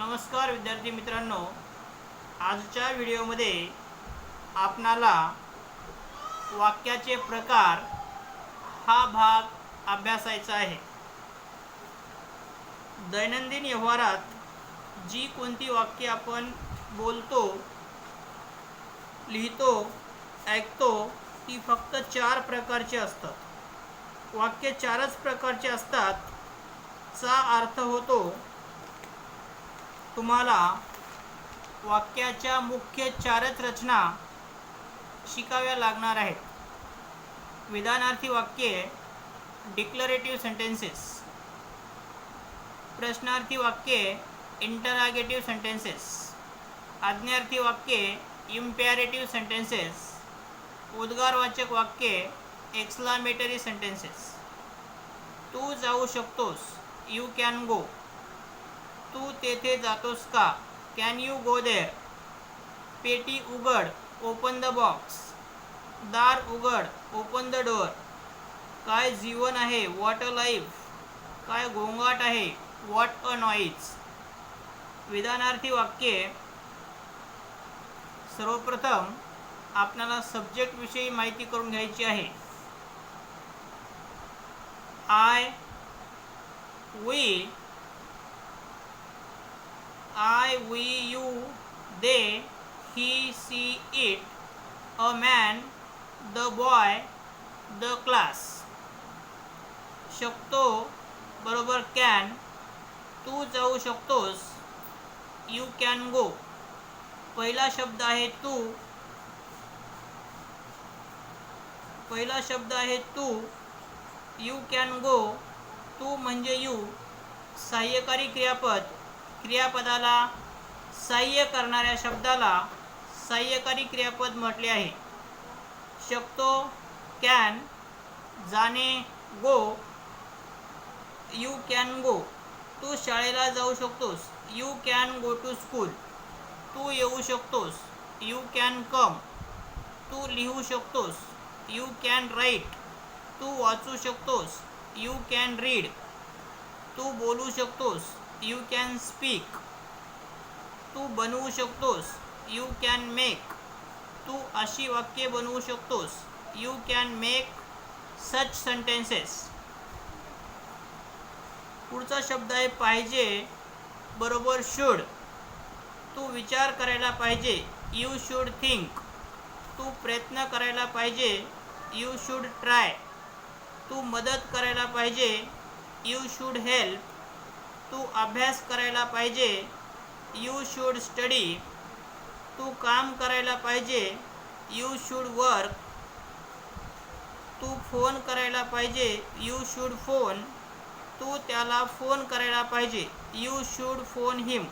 नमस्कार विद्यार्थी मित्रांनो, आजच्या व्हिडिओमध्ये आपणाला वाक्याचे प्रकार हा भाग अभ्यासायचा आहे। दैनंदिन व्यवहारात जी कोणती वाक्ये आपण बोलतो, लिहितो, ऐकतो ती फक्त 4 प्रकारची असतात। वाक्य 4च प्रकारचे असतात। चा अर्थ होतो तुम्हाला वाक्याच्या मुख्य 4च रचना शिकाव्या लागणार आहेत। विधानार्थी वाक्ये, डिक्लरेटिव्ह सेंटेन्सेस, प्रश्नार्थी वाक्ये, इंटरॉगेटिव्ह सेंटेन्सेस, आज्ञार्थी वाक्ये, इम्पेरेटिव्ह सेंटेन्सेस, उद्गारवाचक वाक्ये, एक्सक्लामेटरी सेंटेन्सेस। तू जाऊ शकतोस, यू कॅन गो। तू तेथे जातोस का, कॅन यू गो देअर। पेटी उघड, ओपन द बॉक्स। दार उघड, ओपन द डोअर। काय जीवन आहे, व्हॉट अ लाईफ। काय गोंगाट आहे, व्हॉट अ नॉईज। विधानार्थी वाक्ये, सर्वप्रथम आपल्याला सब्जेक्ट विषयी माहिती करून घ्यायची आहे। I, we, I, we, you, they, he, she, it, a man, the boy, the class। शकतो बरोबर कॅन, तू जाऊ शकतोस, यू कॅन गो। पहिला शब्द आहे तू, यू कॅन गो। तू म्हणजे यू। सहाय्यकारी क्रियापद, क्रियापदाला सहाय्य करणाऱ्या शब्दाला सहाय्यकारी क्रियापद म्हटले आहे। शकतो कॅन, जाणे गो, यू कॅन गो। तू शाळेला जाऊ शकतोस, you can go to school. तू येऊ शकतोस, यू कॅन कम। तू लिहू शकतोस, यू कॅन राईट। तू वाचू शकतोस, यू कॅन रीड। तू बोलू शकतोस, यू कॅन स्पीक। तू बनवू शकतोस, यू कॅन मेक। तू अशी वाक्ये बनवू शकतोस, you can make such sentences. पुढचा शब्द आहे पाहिजे बरोबर शुड। तू विचार करायला पाहिजे, यू शुड थिंक। तू प्रयत्न करायला पाहिजे, यू शुड ट्राय। तू मदत करायला पाहिजे, यू शुड हेल्प। तू अभ्यास करायला पाहिजे, यू शुड स्टडी। तू काम करायला पाहिजे, यू शुड वर्क। तू फोन करायला पाहिजे, यू शुड फोन। तू त्याला फोन करायला पाहिजे, you should phone him.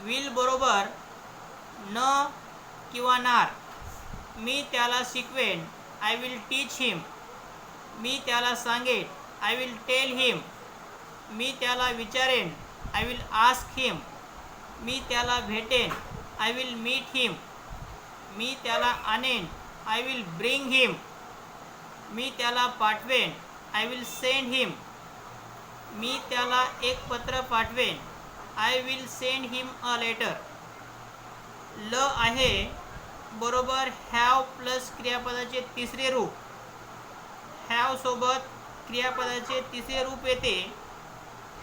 Will बरोबर न किंवा नार। मी त्याला शिकवेन, आय विल टीच हिम। मी त्याला सांगेन, आय विल टेल हिम। मी त्याला विचारेन, आय विल आस्क हिम। मी त्याला भेटेन, आय विल मीट हिम। मी त्याला आणेन, आय विल ब्रिंग हिम। मी त्याला पाठवेन, आय विल सेंड हिम। मी त्याला एक पत्र पाठवेन, I will send him a letter. ल आहे बरोबर हॅव प्लस क्रियापदाचे तिसरे रूप। हॅव सोबत क्रियापदाचे तिसरे रूप येते।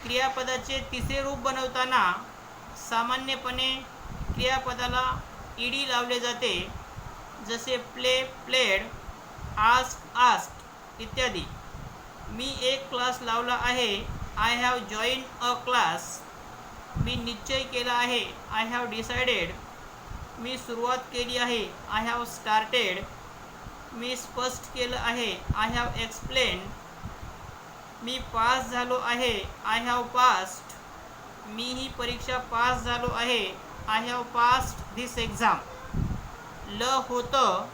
क्रियापदाचे तिसरे रूप बनवताना सामान्यपणे क्रियापदाला ईडी लावले जाते, जसे प्ले, प्लेड, आस्क, आस्क्ड इत्यादी। मी एक क्लास लावला आहे, I have join a class. मी निश्चय केला आहे, आय हॅव डिसाइडेड। मी सुरुवात केली आहे, आय हॅव स्टार्टेड। मी स्पष्ट केलं आहे, I have explained. Me pass झालो आहे, आय हॅव पास्ड। मी ही परीक्षा पास झालो आहे, I have passed this exam. ल होतं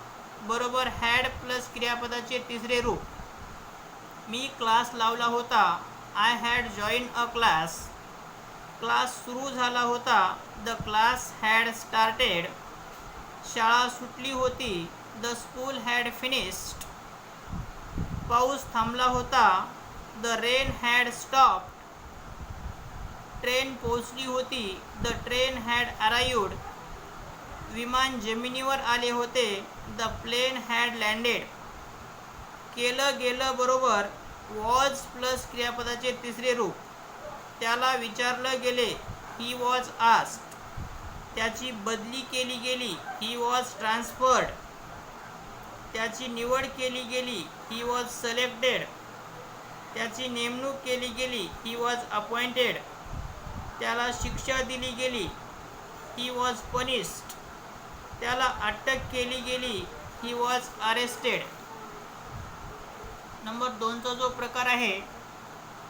बरोबर हॅड प्लस क्रियापदाचे तिसरे रूप। मी क्लास लावला होता, I had join a class. Class सुरू झाला होता, द क्लास हॅड स्टार्टेड। शाळा सुटली होती, द स्कूल हॅड फिनिश्ड. पाऊस थांबला होता, the rain had stopped. Train पोहोचली होती. The train had arrived. विमान जमिनीवर आले होते. The plane had landed. केलं गेलं बरोबर वॉज प्लस क्रियापदाचे तिसरे रूप. त्याला विचारलं गेले. He was asked. त्याची बदली केली गेली. He was transferred. त्याची निवड केली गेली. He was selected. त्याची नेमणूक केली गेली. He was appointed. त्याला शिक्षा दिली गेली. He was punished. त्याला अटक केली गेली. He was arrested. नंबर 2चा जो प्रकार आहे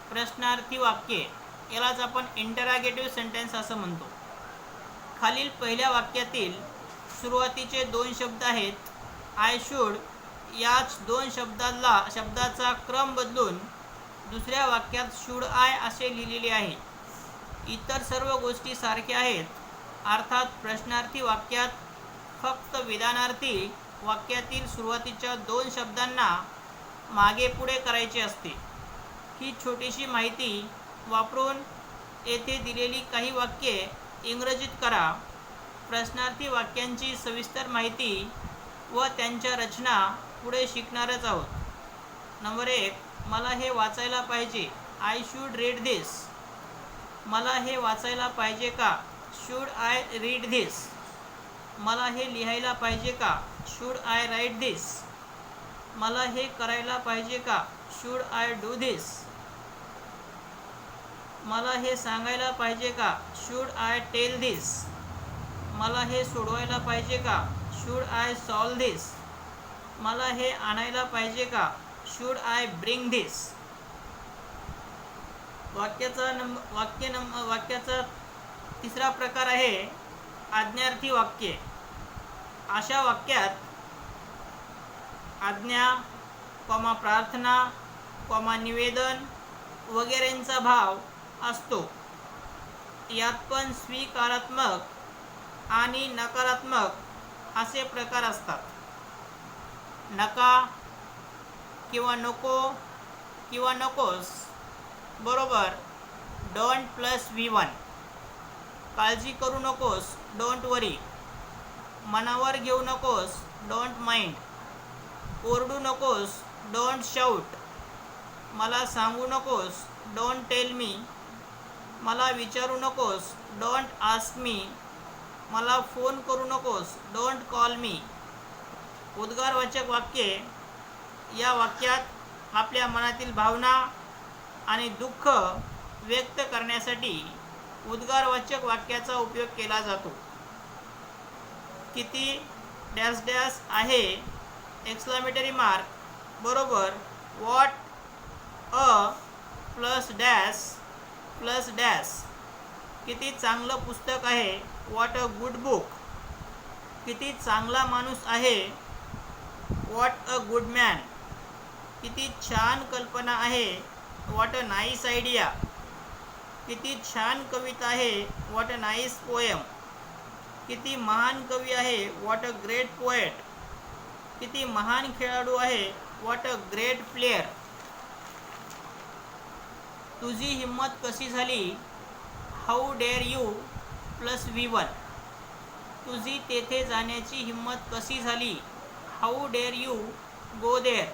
प्रश्नार्थी वाक्ये, यालाच आपण इंटरॅगेटिव्ह सेंटेन्स असं म्हणतो. खालील पहिल्या वाक्यातील सुरुवातीचे 2 शब्द आहेत. आय शूड याच 2 शब्दाचा क्रम बदलून दुसऱ्या वाक्यात शूड आय असे लिहिलेले आहे. इतर सर्व गोष्टी सारख्या आहेत. अर्थात प्रश्नार्थी वाक्यात फक्त विधानार्थी वाक्यातील सुरुवातीच्या 2 शब्दांना मागे पुढे करायचे असते. ही छोटीशी माहिती वापरून येथे दिलेली काही वाक्ये इंग्रजीत करा. प्रश्नार्थी वाक्यांची सविस्तर माहिती व त्यांच्या रचना पुढे शिकणारच आहोत. नंबर 1, मला हे वाचायला पाहिजे. I should read this. मला हे वाचायला पाहिजे का? Should I read this. मला हे लिहायला पाहिजे का? Should I write this. मला हे करायला पाहिजे का? Should I do this. मला हे सांगायला पाहिजे का? Should I tell this. मला हे सोडवायला पाहिजे का? Should I solve this. मला हे आणायला पाहिजे का? Should I bring this. वाक्याचा तिसरा प्रकार आहे आज्ञार्थी वाक्ये. अशा वाक्यात आज्ञा, प्रार्थना, निवेदन वगैरेंचा भाव असतो. यात पण स्वीकारात्मक आणि नकारात्मक असे प्रकार असतात. नका किंवा नको किंवा नकोस बरोबर डोंट प्लस V1. काळजी करू नकोस डोंट वरी. मनावर घेऊ नकोस डोंट माइंड. ओरडू नकोस डोंट शाऊट. मला सांगू नकोस डोंट टेल मी. मला विचारू नकोस डोंट आस्क मी. मला फोन करू नकोस डोंट कॉल मी. उद्गारवाचक वाक्ये. या वाक्यात आपल्या मनातील भावना आणि दुःख व्यक्त करण्यासाठी उद्गारवाचक वाक्याचा उपयोग केला जातो. किती डॅश डॅश आहे एक्सक्लेमेटरी मार्क बरोबर what a plus dash plus dash. किती चांगलं पुस्तक आहे व्हॉट अ गुड बुक. किती चांगला माणूस आहे व्हॉट अ गुड मॅन. किती छान कल्पना आहे व्हॉट अ नाईस आयडिया. किती छान कविता आहे व्हॉट अ नाईस पोएम. किती महान कवी आहे व्हॉट अ ग्रेट पोएट. किती महान खेळाडू आहे व्हॉट अ ग्रेट प्लेयर. तुझी हिंमत कशी झाली how dare you plus V1. तुझी तेथे जाण्याची हिंमत कशी झाली how dare you go there.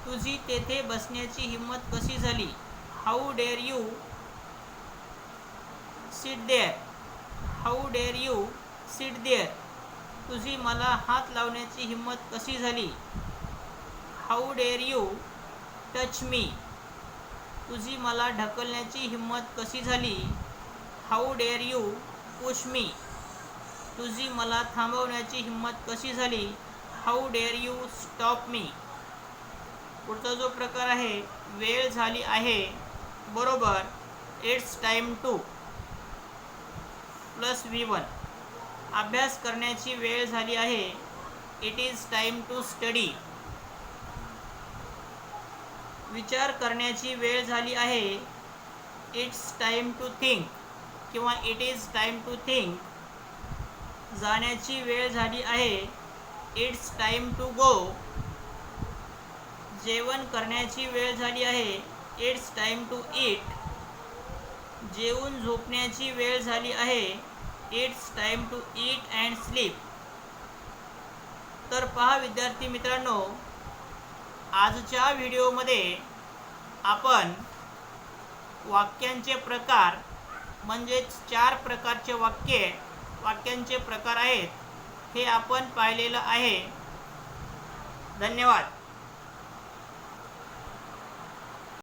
तुझी तेथे बसण्याची हिंमत कशी झाली how dare you sit there. How dare you sit there. तुझी मला हात लावण्याची हिंमत कशी झाली how dare you touch me. तुझी मला ढकलण्याची हिंमत कशी झाली how dare you push me. तुझी मला थांबवण्याची हिंमत कशी झाली how dare you stop me. पुढचा जो प्रकार आहे वेळ झाली आहे बरोबर it's time two plus V1. अभ्यास करण्याची वेळ झाली आहे it is time to study. विचार करण्याची वेळ झाली आहे इट्स टाईम टू थिंक किंवा it is time to think. जाण्याची वेळ झाली आहे इट्स टाईम टू गो. जेवण करण्याची वेळ झाली आहे इट्स टाईम टू ईट. जेवून झोपण्याची वेळ झाली आहे. It's time to eat and sleep. तर पहा विद्यार्थी मित्रांनो, आजच्या व्हिडिओमध्ये आपण वाक्यांचे प्रकार म्हणजेच 4 प्रकारचे वाक्यांचे प्रकार आहेत हे आपण पाहिलेलं आहे. धन्यवाद.